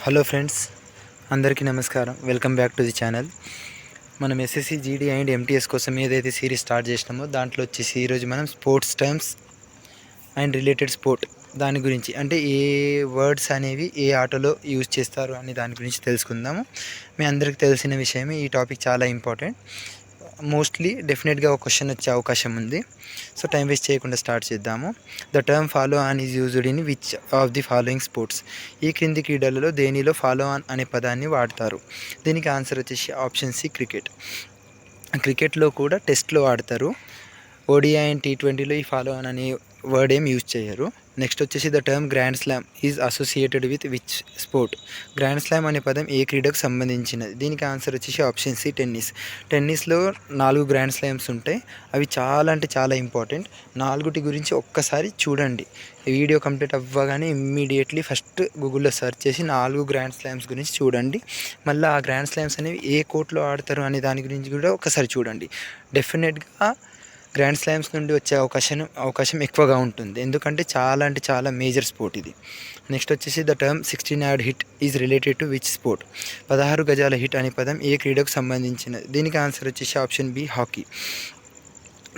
Hello friends, అందరికీ నమస్కారం. Welcome back to the channel. మనం ఎస్ఎస్సి జీడీ అండ్ ఎంటీఎస్ కోసం ఏదైతే సిరీస్ స్టార్ట్ చేసినామో దాంట్లో వచ్చేసి ఈరోజు మనం sports terms and related sport దాని గురించి, అంటే ఏ వర్డ్స్ అనేవి ఏ ఆటలో యూజ్ చేస్తారు అని దాని గురించి తెలుసుకుందాము. మీ అందరికీ తెలిసిన విషయమే. ఈ టాపిక్ చాలా ఇంపార్టెంట్. మోస్ట్లీ డెఫినెట్గా ఒక క్వశ్చన్ వచ్చే అవకాశం ఉంది. సో టైం వేస్ట్ చేయకుండా స్టార్ట్ చేద్దాము. The term follow on is used in which of the following sports? ఈ క్రింది క్రీడలలో దేనిలో ఫాలో ఆన్ అనే పదాన్ని వాడతారు? దీనికి ఆన్సర్ వచ్చేసి ఆప్షన్ సి, క్రికెట్. క్రికెట్లో కూడా టెస్ట్లో వాడతారు. ఓడిఐ అండ్ T20లో ఈ ఫాలో ఆన్ అనే వర్డ్ ఏం యూజ్ చేయరు. నెక్స్ట్ వచ్చేసి the term grand slam is associated with which sport? Grand slam అనే పదం ఏ క్రీడకు సంబంధించినది? దీనికి ఆన్సర్ వచ్చేసి ఆప్షన్ సి, టెన్నిస్. టెన్నిస్లో 4 గ్రాండ్ స్లామ్స్ ఉంటాయి. అవి చాలా అంటే చాలా ఇంపార్టెంట్. 4 గురించి ఒక్కసారి చూడండి. వీడియో కంప్లీట్ అవ్వగానే ఇమ్మీడియట్లీ ఫస్ట్ గూగుల్లో సెర్చ్ చేసి 4 గ్రాండ్ స్లామ్స్ గురించి చూడండి. మళ్ళీ ఆ గ్రాండ్ స్లామ్స్ అనేవి ఏ కోర్టులో ఆడతారు అనే దాని గురించి కూడా ఒకసారి చూడండి. డెఫినెట్గా గ్రాండ్ స్లామ్స్ నుండి వచ్చే అవకాశం ఎక్కువగా ఉంటుంది, ఎందుకంటే చాలా అంటే చాలా మేజర్ స్పోర్ట్ ఇది. నెక్స్ట్ వచ్చేసి the term 16 yard hit is related to which sport? 16 గజాల హిట్ అనే పదం ఏ క్రీడకు సంబంధించినది? దీనికి ఆన్సర్ వచ్చేసి ఆప్షన్ బి, హాకీ.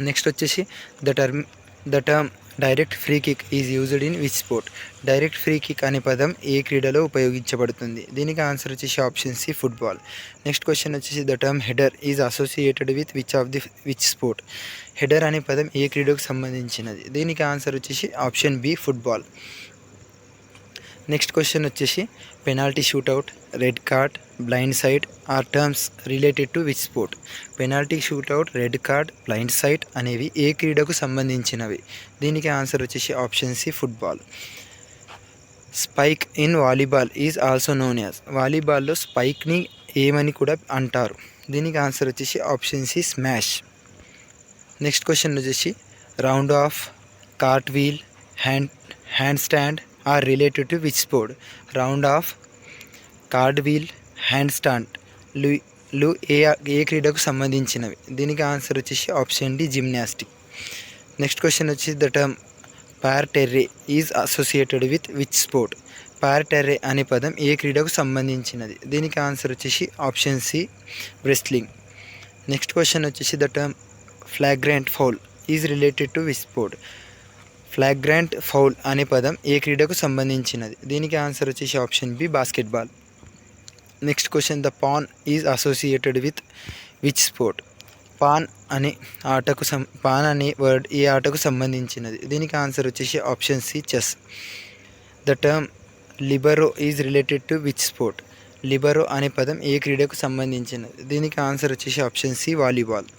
నెక్స్ట్ వచ్చేసి the term direct free kick is used in which sport? Direct free kick అనే పదం ఏ క్రీడలో ఉపయోగించబడుతుంది? దీనికి ఆన్సర్ వచ్చేసి option C, football. Next question వచ్చేసి the term header is associated with which sport? Header అనే పదం ఏ క్రీడకు సంబంధించినది? దీనికి ఆన్సర్ వచ్చేసి option B, football. Next question వచ్చేసి penalty shootout, red card, blind side are terms related to which sport? Penalty shootout, red card, blind side అనేవి ఏ క్రీడకు సంబంధించినవి? దీనికి ఆన్సర్ వచ్చేసి option C, football. Spike in volleyball is also known as? వాలీబాల్లో స్పైక్ని ఏమని కూడా అంటారు? దీనికి ఆన్సర్ వచ్చేసి option C, smash. Next question వచ్చేసి round off, cart wheel, hand stand are related to which sport? Round off, card wheel, hand stand లు ఏ క్రీడకు సంబంధించినవి? దీనికి ఆన్సర్ వచ్చేసి option D, gymnastic. Next question వచ్చి ద టర్మ్ పార్ terre is associated with which sport? Par terre అనే పదం ఏ క్రీడకు సంబంధించినది? దీనికి ఆన్సర్ వచ్చేసి option C, wrestling. Next question వచ్చేసి the term flagrant foul is related to which sport? Flagrant foul అనే పదం ఏ క్రీడకు సంబంధించినది? దీనికి ఆన్సర్ వచ్చేసి option B, basketball. Next question the pawn is associated with which sport? Pawn అనే వర్డ్ ఏ ఆటకు సంబంధించినది? దీనికి ఆన్సర్ వచ్చేసి option C, chess. The term libero is related to which sport? Libero అనే పదం ఏ క్రీడకు సంబంధించినది? దీనికి ఆన్సర్ వచ్చేసి option C, volleyball.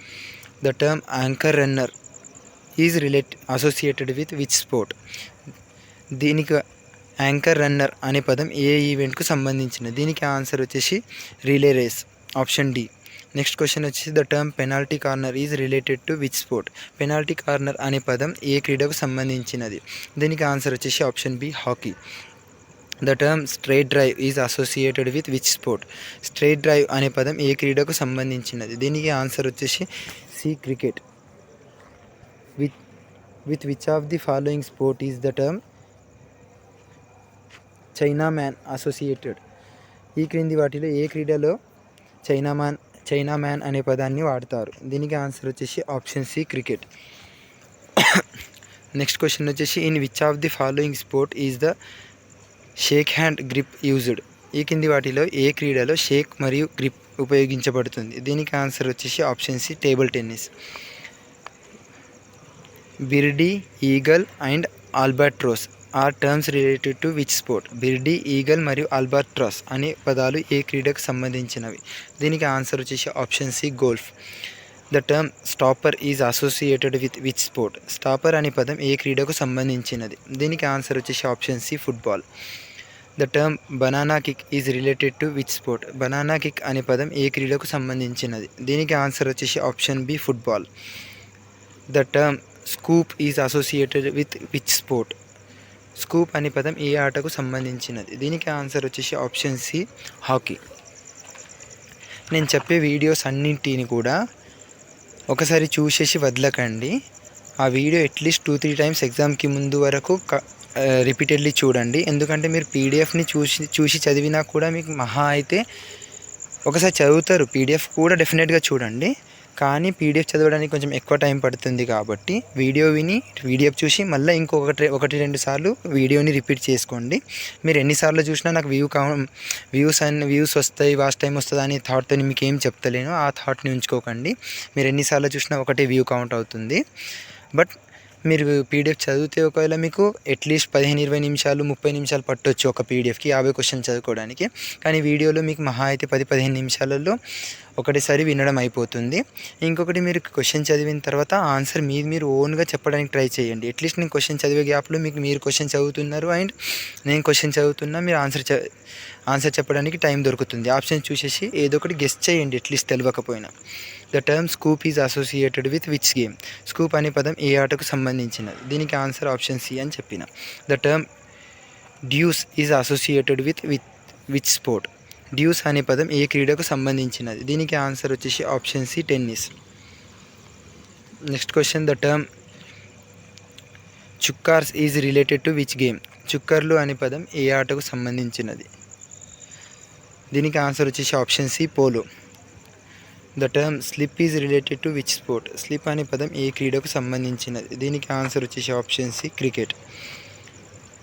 The term anchor runner is associated with which sport? దీనికి యాంకర్ రన్నర్ అనే పదం ఏ ఈవెంట్కు సంబంధించినది? దీనికి ఆన్సర్ వచ్చేసి relay race, option D. Next question వచ్చేసి the term penalty corner is related to which sport? Penalty corner అనే పదం ఏ క్రీడకు సంబంధించినది? దీనికి ఆన్సర్ వచ్చేసి option B, hockey. The term straight drive is associated with which sport? Straight drive అనే పదం ఏ క్రీడకు సంబంధించినది? దీనికి ఆన్సర్ వచ్చేసి C, cricket. With which of the following sport is the term chinaman associated? ఈ క్రింది వాటిలో ఏ క్రీడలో చైనా మ్యాన్ అనే పదాన్ని వాడతారు? దీనికి ఆన్సర్ వచ్చేసి option C, cricket. Next question వచ్చేసి in which of the following sport is the shake hand grip used? ఈ కింది వాటిలో ఏ క్రీడలో షేక్ మరియు గ్రిప్ ఉపయోగించబడుతుంది? దీనికి ఆన్సర్ వచ్చేసి option C, table tennis. Birdie, eagle and albatross are terms related to which sport? Birdie, eagle మరియు ఆల్బాట్రాస్ అనే పదాలు ఏ క్రీడకు సంబంధించినవి? దీనికి ఆన్సర్ వచ్చేసి option C, golf. The term stopper is associated with which sport? Stopper అనే పదం ఏ క్రీడకు సంబంధించినది? దీనికి ఆన్సర్ వచ్చేసి option C, football. The term banana kick is related to which sport? Banana kick అనే పదం ఏ క్రీడకు సంబంధించినది? దీనికి ఆన్సర్ వచ్చేసి option B, football. The term scoop is associated with which sport? Scoop అనే పదం ఏ ఆటకు సంబంధించినది? దీనికి ఆన్సర్ వచ్చేసి ఆప్షన్ సి, హాకీ. నేను చెప్పే వీడియోస్ అన్నింటిని కూడా ఒకసారి చూసేసి వదలకండి. ఆ వీడియో అట్లీస్ట్ 2-3 టైమ్స్ ఎగ్జామ్కి ముందు వరకు రిపీటెడ్లీ చూడండి. ఎందుకంటే మీరు పీడిఎఫ్ని చూసి చదివినా కూడా మీకు మహా అయితే ఒకసారి చదువుతారు. పీడిఎఫ్ కూడా డెఫినెట్గా చూడండి, కానీ పీడిఎఫ్ చదవడానికి కొంచెం ఎక్కువ టైం పడుతుంది కాబట్టి వీడియో విని పీడిఎఫ్ చూసి మళ్ళీ ఒకటి రెండు సార్లు వీడియోని రిపీట్ చేసుకోండి. మీరు ఎన్నిసార్లు చూసినా నాకు వ్యూస్ వస్తాయి, వాచ్ టైం వస్తుంది అని థాట్తో మీకు ఏం చెప్తలేను. ఆ థాట్ని ఉంచుకోకండి. మీరు ఎన్నిసార్లు చూసినా ఒకటే వ్యూ కౌంట్ అవుతుంది. బట్ మీరు పీడిఎఫ్ చదివితే ఒకవేళ మీకు అట్లీస్ట్ 15-20 నిమిషాలు 30 నిమిషాలు పట్టవచ్చు ఒక పీడిఎఫ్కి 50 క్వశ్చన్ చదువుకోవడానికి. కానీ వీడియోలో మీకు మహా అయితే 10-15 నిమిషాలలో ఒకటేసారి వినడం అయిపోతుంది. ఇంకొకటి, మీరు క్వశ్చన్ చదివిన తర్వాత ఆన్సర్ మీరు ఓన్గా చెప్పడానికి ట్రై చేయండి. అట్లీస్ట్ నేను క్వశ్చన్ చదివే గ్యాప్లో మీరు క్వశ్చన్ చదువుతున్నారు అండ్ నేను క్వశ్చన్ చదువుతున్నా, మీరు ఆన్సర్ చెప్పడానికి టైం దొరుకుతుంది. ఆప్షన్ చూసేసి ఏదో ఒకటి గెస్ చేయండి అట్లీస్ట్ తెలియకపోయినా. The term scoop is associated with which game? Scoop అనే పదం ఏ ఆటకు సంబంధించినది? దీనికి ఆన్సర్ ఆప్షన్ సి అని చెప్పిన. The term deuce is associated with which sport? Deuce అనే పదం ఏ క్రీడకు సంబంధించినది? దీనికి ఆన్సర్ వచ్చేసి option C tennis. Next question, the term chukkers is related to which game? చుక్కర్లు అనే పదం ఏ ఆటకు సంబంధించినది? దీనికి ఆన్సర్ వచ్చేసి option C polo. The term slip is related to which sport? Slip అనే పదం ఏ క్రీడకు సంబంధించినది? దీనికి ఆన్సర్ వచ్చేసి option C cricket.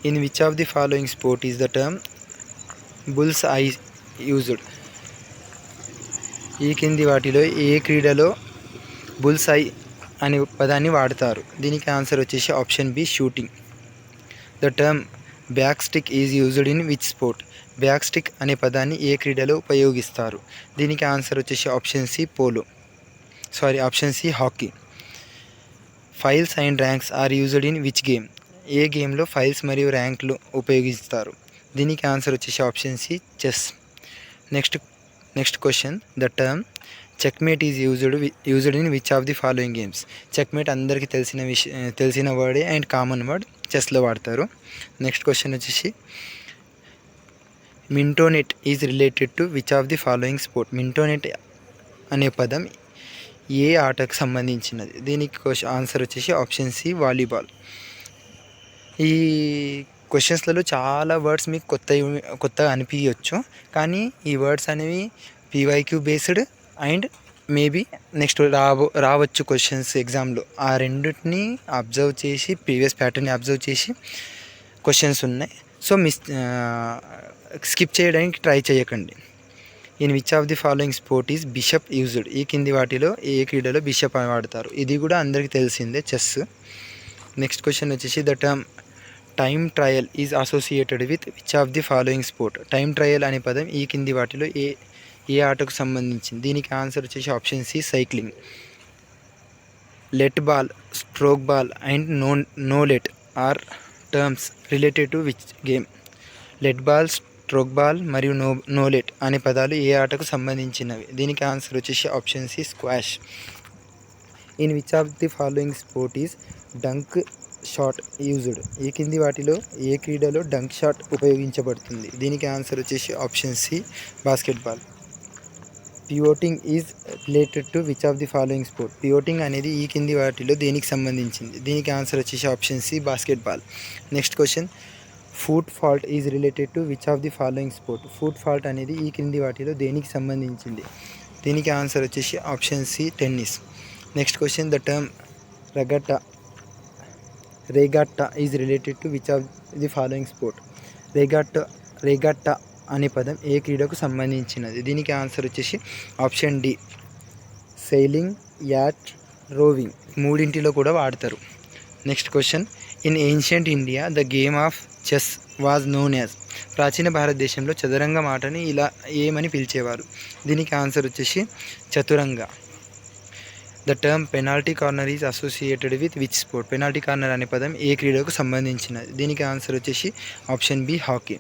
In which of the following sport is the term bulls I used? ఈ కింది వాటిలో ఏ క్రీడలో బుల్స్ ఐ అనే పదాన్ని వాడతారు? దీనికి ఆన్సర్ వచ్చేసి option B shooting. The term back stick is used in which sport? Back stick అనే పదాన్ని ఏ క్రీడలో ఉపయోగిస్తారు? దీనికి ఆన్సర్ వచ్చేసి option C hockey. Files and ranks are used in which game? ఏ గేమ్లో ఫైల్స్ మరియు ర్యాంకులు ఉపయోగిస్తారు? దీనికి ఆన్సర్ వచ్చేసి option C chess. Next question, the term checkmate is used in which of the following games? Checkmate అందరికీ తెలిసిన వర్డే అండ్ కామన్ వర్డ్, చెస్లో వాడతారు. నెక్స్ట్ క్వశ్చన్ వచ్చేసి, mintonette is related to which of the following sport? Mintonette అనే పదం ఏ ఆటకు సంబంధించినది? దీనికి ఆన్సర్ వచ్చేసి ఆప్షన్ సి వాలీబాల్. ఈ క్వశ్చన్స్లలో చాలా వర్డ్స్ మీకు కొత్తగా అనిపించవచ్చు, కానీ ఈ వర్డ్స్ అనేవి PYQ based and maybe next రావచ్చు క్వశ్చన్స్ ఎగ్జామ్లో. ఆ రెండింటిని అబ్జర్వ్ చేసి, ప్రీవియస్ ప్యాటర్న్ని అబ్జర్వ్ చేసి క్వశ్చన్స్ ఉన్నాయి. సో స్కిప్ చేయడానికి ట్రై చేయకండి. In which of the following sport is bishop used? ఈ కింది వాటిలో ఏ క్రీడలో బిషప్ అని వాడతారు? ఇది కూడా అందరికీ తెలిసిందే, చెస్. నెక్స్ట్ క్వశ్చన్ వచ్చేసి, the term time trial is associated with which of the following sport? Time trial అనే పదం ఈ కింది వాటిలో ఏ ఆటకు సంబంధించింది? దీనికి ఆన్సర్ వచ్చేసి option C cycling. Let ball, stroke ball and no let are terms related to which game? Let ball, stroke ball మరియు నో లెట్ అనే పదాలు ఏ ఆటకు సంబంధించినవి? దీనికి ఆన్సర్ వచ్చేసి option C squash. In which of the following sport is dunk shot used? ఈ కింది వాటిలో ఏ క్రీడలో డంక్ షాట్ ఉపయోగించబడుతుంది? దీనికి ఆన్సర్ వచ్చేసి option C basketball. Pivoting is related to which of the following sport? Pivoting అనేది ఈ కింది వాటిలో దేనికి సంబంధించింది? దీనికి ఆన్సర్ వచ్చేసి option C basketball. Next question, foot fault is related to which of the following sport? Foot fault అనేది ఈ కింది వాటిలో దేనికి సంబంధించింది? దీనికి ఆన్సర్ వచ్చేసి option C tennis. Next question, the term regatta is related to which of the following sport? Regatta అనే పదం ఏ క్రీడకు సంబంధించినది? దీనికి ఆన్సర్ వచ్చేసి option D sailing, yacht, rowing. మూడింటిలో కూడా వాడతారు. Next question, in ancient India the game of chess was known as? ప్రాచీన భారతదేశంలో చదరంగం ఆటని ఇలా ఏమని పిలిచేవారు? దీనికి ఆన్సర్ వచ్చేసి Chaturanga. The term penalty corner is associated with which sport? Penalty corner అనే పదం ఏ క్రీడకు సంబంధించినది? దీనికి ఆన్సర్ వచ్చేసి option B hockey.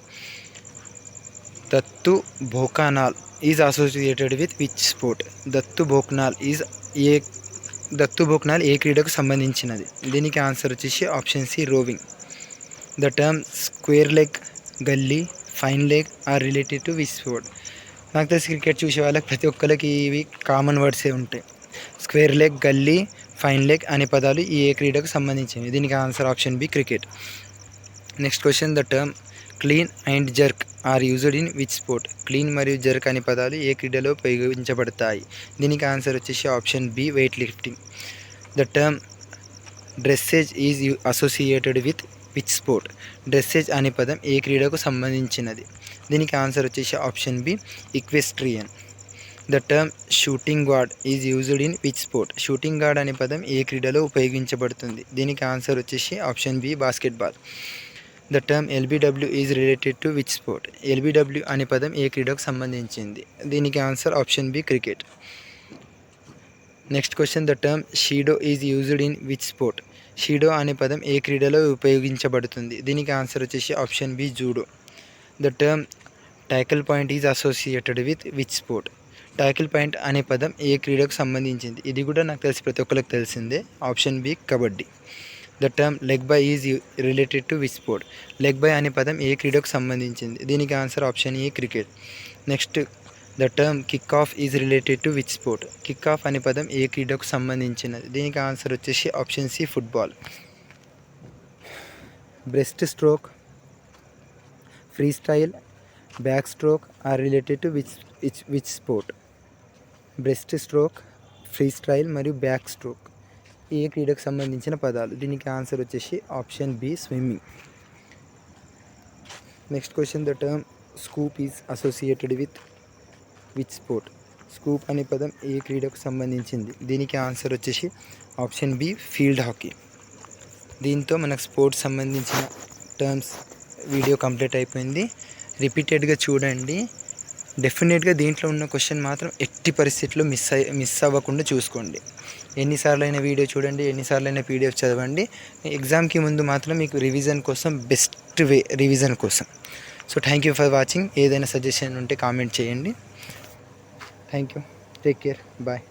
Dattu Bhokanal is associated with which sport? Dattu Bhokanal ఏ క్రీడకు సంబంధించినది? దీనికి ఆన్సర్ వచ్చేసి option C rowing. The term square leg, gully, fine leg are related to which sport? నాకు తెలిసి క్రికెట్ చూసే వాళ్ళకి ప్రతి ఒక్కరికి ఇవి కామన్ వర్డ్సే ఉంటాయి. Square leg, gully, fine leg అనే పదాలు ఏ క్రీడకు సంబంధించినవి? దీనికి answer option B cricket. Next question, the term clean and jerk are used in which sport? Clean మరియు జర్క్ అనే పదాలు ఏ క్రీడలో ఉపయోగించబడతాయి? దీనికి ఆన్సర్ వచ్చేసి option B, weight lifting. The term dressage is associated with which sport? Dressage అనే పదం ఏ క్రీడకు సంబంధించినది? దీనికి ఆన్సర్ వచ్చేసి option B, equestrian. The term shooting gourd is used in which sport? Shooting guard అనే పదం ఏ క్రీడలో ఉపయోగించబడుతుంది? దీనికి ఆన్సర్ వచ్చేసి option B, basketball. The term LBW is related to which sport? LBW అనే పదం ఏ క్రీడకు సంబంధించింది? దీనికి answer option B, cricket. Next question, the term shido is used in which sport? Shido అనే పదం ఏ క్రీడలో ఉపయోగించబడుతుంది? దీనికి ఆన్సర్ వచ్చేసి option B, judo. The term tackle point is associated with which sport? Tackle point అనే పదం ఏ క్రీడకు సంబంధించింది? ఇది కూడా నాకు తెలిసి ప్రతి ఒక్కరికి తెలిసిందే, option B, kabaddi. The term leg bye is related to which sport? Leg bye అనే పదం ఏ క్రీడకు సంబంధించింది? దీనికి answer option A, cricket. Next, the term kick off is related to which sport? Kick off అనే పదం ఏ క్రీడకు సంబంధించినది? దీనికి ఆన్సర్ వచ్చేసి option C, football. Breaststroke, freestyle, backstroke are related to which sport? Breaststroke, freestyle మరియు backstroke ఏ క్రీడకు సంబంధించిన పదాలు? దీనికి ఆన్సర్ వచ్చేసి option B, swimming. Next question, the term scoop is associated with which sport? Scoop అనే పదం ఏ క్రీడకు సంబంధించింది? దీనికి ఆన్సర్ వచ్చేసి ఆప్షన్ బి, ఫీల్డ్ హాకీ. దీంతో మనకు స్పోర్ట్స్ సంబంధించిన టర్మ్స్ వీడియో కంప్లీట్ అయిపోయింది. రిపీటెడ్గా చూడండి. డెఫినెట్గా దీంట్లో ఉన్న క్వశ్చన్ మాత్రం ఎట్టి పరిస్థితుల్లో మిస్ అవ్వకుండా చూసుకోండి. ఎన్నిసార్లు అయినా వీడియో చూడండి, ఎన్నిసార్లు అయినా పీడిఎఫ్ చదవండి. ఎగ్జామ్కి ముందు మాత్రం మీకు రివిజన్ కోసం బెస్ట్ వే రివిజన్ కోసం. So thank you for watching. ఏదైనా సజెషన్ ఉంటే కామెంట్ చేయండి. Thank you. Take care. Bye.